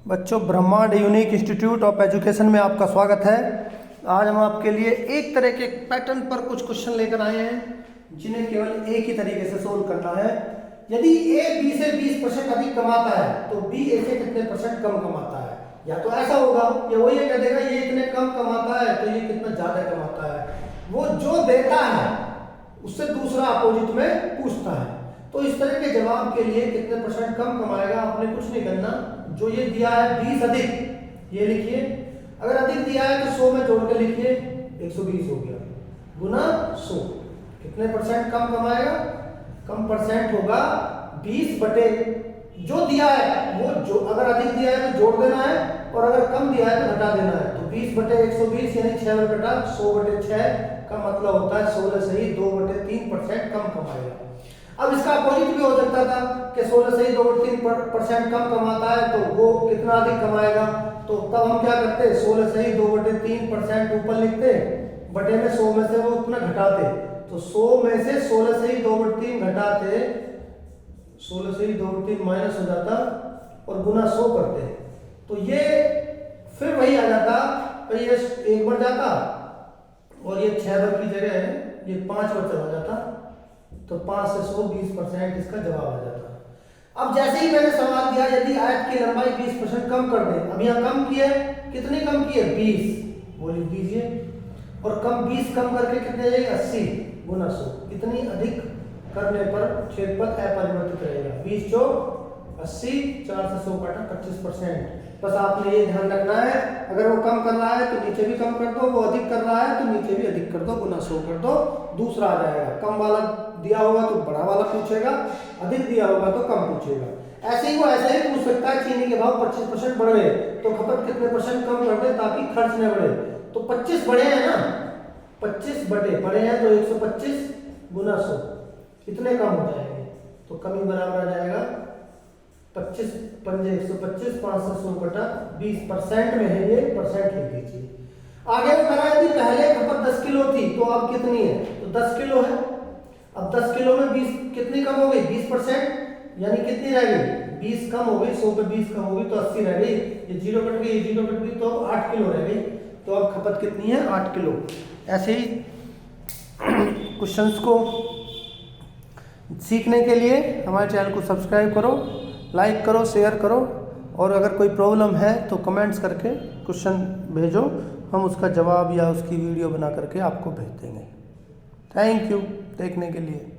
बच्चों, ब्रह्मांड unique institute of education में आपका स्वागत है। आज हम आपके लिए एक तरह के पैटर्न पर कुछ क्वेश्चन लेकर आए हैं जिन्हें केवल एक ही तरीके से सोल्व करना है। यदि ए बी से 20% अधिक कमाता है तो बी ए से कितने परसेंट कम कमाता है। या तो ऐसा होगा या वो ये कह देगा ये इतने कम कमाता है तो ये कितना ज्यादा कमाता है। वो जो देता है उससे दूसरा अपोजिट में पूछता है। तो इस तरह के जवाब के लिए कितने परसेंट कम कमाएगा आपने कुछ नहीं करना। जो ये दिया है 20 अधिक, ये लिखिए। अगर अधिक दिया है तो 100 में जोड़ के लिखिए, 120 हो गया गुना 100। कितने परसेंट कम कमाएगा? कम परसेंट होगा 20 बटे जो दिया है वो, जो अगर अधिक दिया है तो जोड़ देना है और अगर कम दिया है तो घटा देना है। तो 20 बटे 120 यानी 6 में घटा 100 बटे 6 का मतलब होता है 16 से ही 2 बटे 3% कम कमाएगा। अब इसका अपोजिट भी हो सकता था कि 16 से ही 2 बटे 3% कम कमाता है तो वो कितना अधिक कमाएगा। तो तब हम क्या करते, 16 से ही 2 बटे 3% ऊपर लिखते, बटे में 100 में से वो उतना घटाते। तो 100 में से 16 से ही 2 बटे 3 घटाते, 16 से ही 2 बटे 3 माइनस हो जाता और गुना 100 करते। तो ये फिर वही आ जाता, तो ये 1 बढ़ जाता और ये 6 बार की जगह ये 5 बार चला जाता। तो 5 से 100 20% इसका जवाब आ जाता। अब जैसे ही मैंने सवाल दिया यदि आयत की लंबाई 20% कम कर दे, अब यहाँ कम किए, कितनी कम किए 20, वो लिख दीजिए। और कम 20 कम करके कितने जाएगा 80 गुना 100। कितनी अधिक करने पर क्षेत्रफल अपरिवर्तित रहेगा। 20 चौक 80, 4 से 100 काटा 25%। बस आपने ये ध्यान रखना है, अगर वो कम कर रहा है तो नीचे भी कम कर दो, वो अधिक कर रहा है तो नीचे भी अधिक कर दो, गुना 100 कर दो, दूसरा आ जाएगा। कम वाला दिया होगा तो बड़ा वाला पूछेगा, अधिक दिया होगा तो कम पूछेगा। ऐसे ही वो ऐसे ही पूछ सकता है चीनी के भाव 25% बढ़ गए तो खपत कितने परसेंट कम कर दे ताकि खर्च न बढ़े। तो 25 बढ़े हैं ना, 25 बढ़े हैं तो 125 गुना 100 कितने कम हो जाएंगे। तो कमी बराबर आ जाएगा 25 पंजे 125, 5 से 100 बटा 20% में है, ये परसेंट लिख दीजिए। आगे वो करा यदि पहले खपत 10 किलो थी तो अब कितनी है, तो 10 किलो है। अब 10 किलो में 20 कितनी कम हो गई 20%, यानी कितनी रह गई 20 कम हो गई, 100 पे 20 कम हो गई तो 80 रह गई। ये 0 कट गई, ये 0 कट गई तो अब 8 किलो रह गई। तो अब खपत कितनी है 8 किलो। ऐसे ही क्वेश्चंस को सीखने के लिए हमारे चैनल को सब्सक्राइब करो, लाइक करो, शेयर करो और अगर कोई प्रॉब्लम है तो कमेंट्स करके क्वेश्चन भेजो, हम उसका जवाब या उसकी वीडियो बना करके आपको भेज देंगे। थैंक यू देखने के लिए।